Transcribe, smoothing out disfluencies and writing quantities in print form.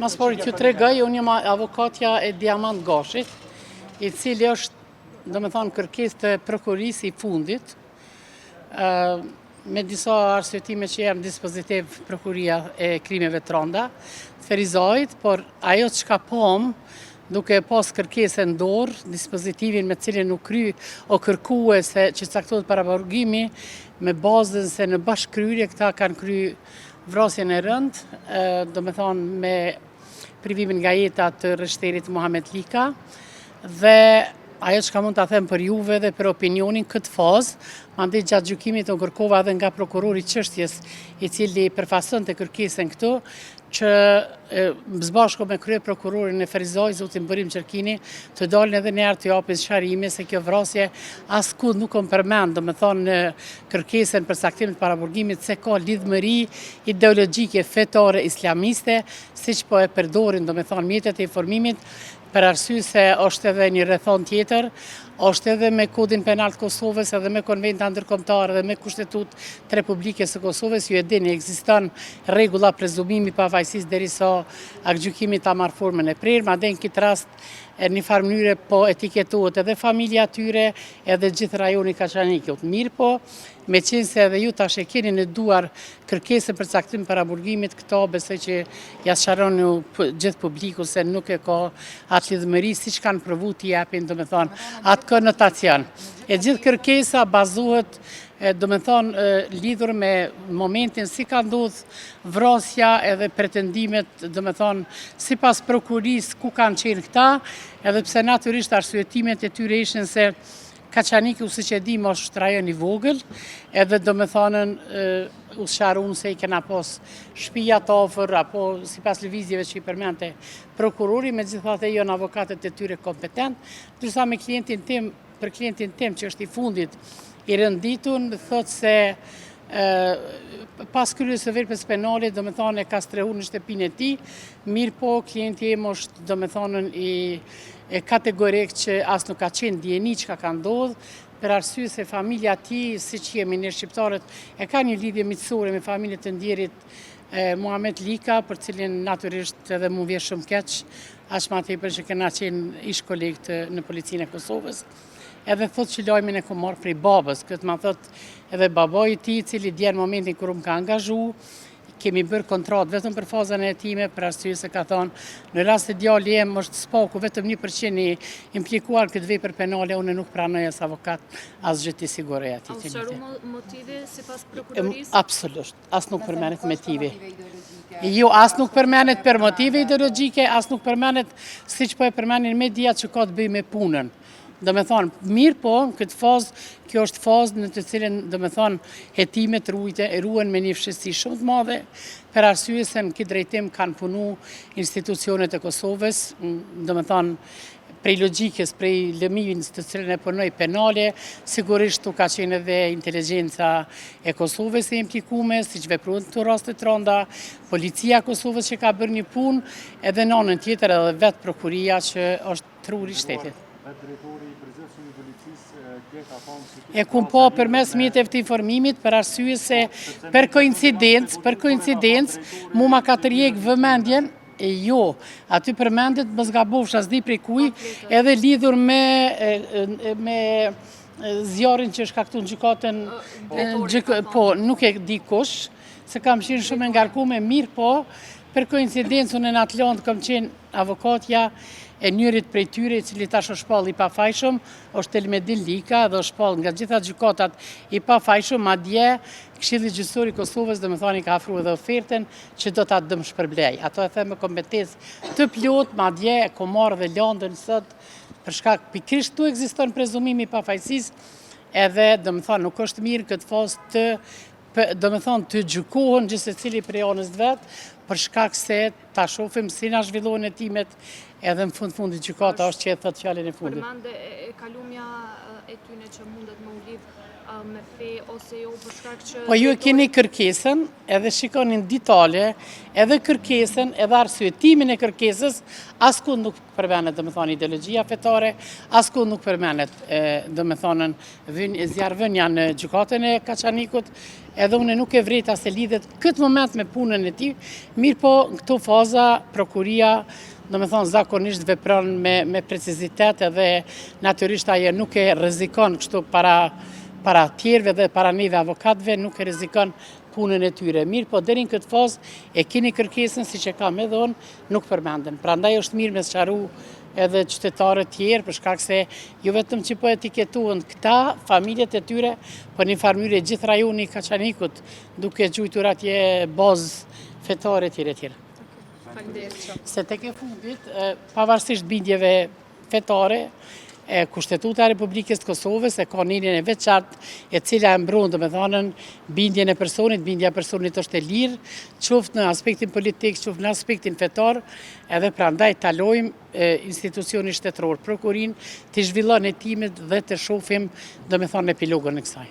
Mas pari që të regoj, unë jam avokatja e Diamant Gashit, i cili është, do me thonë, kërkesë të prokurisë i fundit, me disa arsyetime që janë dispozitiv prokuria e krimeve të rënda, të Ferizajt, por ajo që ka pom, duke pas kërkesë në dorë, dispozitivin me cilin u kry o kërkue se që caktohet paraburgimi, me bazën se në bashkëkryrje këta kanë kry vrasjen e rënd, do me thonë me privimin nga jeta të rështerit Muhamet Lika, dhe ajo që ka mund të them për juve dhe për opinionin këtë fazë, mandej gjatë gjykimit të kërkova edhe nga prokurori çështjes i cili përfason të kërkesën këtu, që zbashko me krye prokurorin e Ferizaj, zotin Bërim Qerkini, të dalin edhe njerë të japin sharime se kjo vrasje askud nuk kom përmend, do me thonë në kërkesën për saktimin të paraburgimit se ka lidhmëri ideologjike fetare islamiste, si që po e përdorin, do me thonë mjetet e informimit, për arsye se është edhe një rrethon tjetër, është edhe me kodin penal të Kosovës, edhe me konventa ndërkombëtare dhe me kushtetut të Republikës së Kosovës, ju e dini, ekziston rregulla prezumimi pavajësisë derisa gjykimi ta marrë formën e prerë, madje në këtë rast në një farë mënyre po etiketohet edhe familja atyre, edhe gjithë rajoni Kaçanikut. Mirë po, me qenë se edhe ju tash e keni në duar kërkesën për caktim paraburgimit, këto besoj që ja sqaroni gjithë publiku se nuk e ka atë lidhmëri siç kanë provu t'i japin, do me thonë, atë konotacion. E gjithë kërkesa bazohet, do me thonë, lidhur me momentin si ka ndodhur vrasja edhe pretendimet, do me thonë, si pas prokurisë ku kanë qenë këta, edhe pse natyrisht arsyetimet e tyre ishin se Kaçaniku, si që dim, është rajon i vogël, edhe do me thonën u sqaruan se i kena pas shtëpia të afër, apo si pas lëvizjeve që i përmente prokurori, megjithatë janë avokatët e tyre kompetent, ndërsa me klientin tim, për klientin tim që është i fundit i rënditun, thotë se pas kryerjes së veprës penale, do me thonë e ka strehuar në shtëpinë e tij, mirë po klienti im është, do me thonë, e kategorik që as nuk ka qenë dijeni çka ka ndodhur, për arsye se familja e tij, siç jemi ne shqiptarët, e ka një lidhje miqësore me familjen e ndjerit Muhamet Lika, për cilin natyrisht edhe mu vjen shumë keq, aq më tepër që kena qenë ish kolegë në policinë e Kosovës. Edhe thotë që lajmin e kom marrë prej babës, këtë ma thotë edhe baboi i tij, i cili dje në momentin kur më ka angazhu, kemi bërë kontratë vetëm për fazën e time, për arsye se ka thonë, në rast se djali im është spaku vetëm 1% i implikuar këtë vepër penale, unë nuk pranoj as avokat, as gjë të sigurej atij. A u sqaru motive sipas prokurorisë? Absolutisht, as nuk përmendet motivi. Jo, as nuk përmendet për motive ideologjike, as nuk përmendet siç po e përmendin mediat që ka të bëjë me punën. Do me thonë, mirë po, në këtë fazë, kjo është fazë në të cilën, do me thonë, hetimet ruhen me një fshësi shumë të madhe, për arsye se në këtë drejtim kanë punu institucionet e Kosovës, do me thonë, prej logjikës, prej lëmivins të cilën e punoj penale, sigurisht tu ka qenë edhe inteligjenca e Kosovës e implikume, si që vepruen të rastet të rënda, policia e Kosovës që ka bërë një punë, edhe në anën tjetër edhe vetë prokuria që është truri i shtetit. E kum po përmes mjeteve të informimit për arsye se për koincidencë mu ma ka tërjek vëmendjen, jo, aty përmendet më zgabovsh as di prej kuj, edhe lidhur me zjarin që shkakton gjykatën, po, nuk e di kush, se kam qenë shumë ngarkume, mirë po, për koincidencë unë në Atlant kam qenë avokatja e njërit prej tyre, i cili tash është shpall i pafajshëm, është Elmedin Lika, dhe është shpall nga gjitha gjykatat i pafajshëm, madje Këshilli Gjyqësor i Kosovës, domethënë ka ofruar edhe ofertën që do ta dëm shpërblej. Ato e them me kompetencë të plot, madje e kam marrë dhe lëndën sot për shkak pikërisht tu ekziston prezumimi i pafajësisë, edhe domethënë nuk është mirë këtë fazë të gjykohen gjithë secili prej anës vet, për shkak se ta shohim si na zhvillohen hetimet, edhe në fundit gjykata është që e thot fjalën e fundit. Përmende e kalumja e tyne që mundet me u lidh me fe ose jo për shkak që... Po ju e keni kërkesën, edhe shikonin ditale, edhe kërkesën, edhe arsyetimin e kërkesës, askund nuk përmenet, dhe me thonë, ideologjia fetare, askund nuk përmenet, dhe me thonën, zjarëvënja në gjykatën e Kaçanikut, edhe une nuk e vreta se lidhet këtë moment me punën e ti, mirë po në këto faza, prokuria, do me thonë, zakonisht vepron me precizitet edhe natyrisht aje nuk e rrezikon kështu para tjerve dhe para neve avokatve, nuk e rrezikon punën e tyre. Mirë, po deri në këtë fazë e keni kërkesën, si që kam edhe unë, nuk përmenden. Prandaj është mirë me sqaru edhe qytetarët tjerë, për shkak se jo vetëm që po etiketuan këta, familjet e tyre, po një farmyre gjithë rajoni i Kaçanikut, duke gjujtur atje bazë fetare tjere tjere. Se tek e fundit, pavarësisht bindjeve fetare, Kushtetuta e Republikës të Kosovës e ka njërin e veçantë e cila e mbron, do me thënë, bindjen e personit, bindja e personit është e lirë, qoftë në aspektin politik, qoftë në aspektin fetar, edhe prandaj talojmë institucioni shtetëror, prokurin, të zhvillon hetimet dhe të shohim, do me thënë, epilogën e kësaj.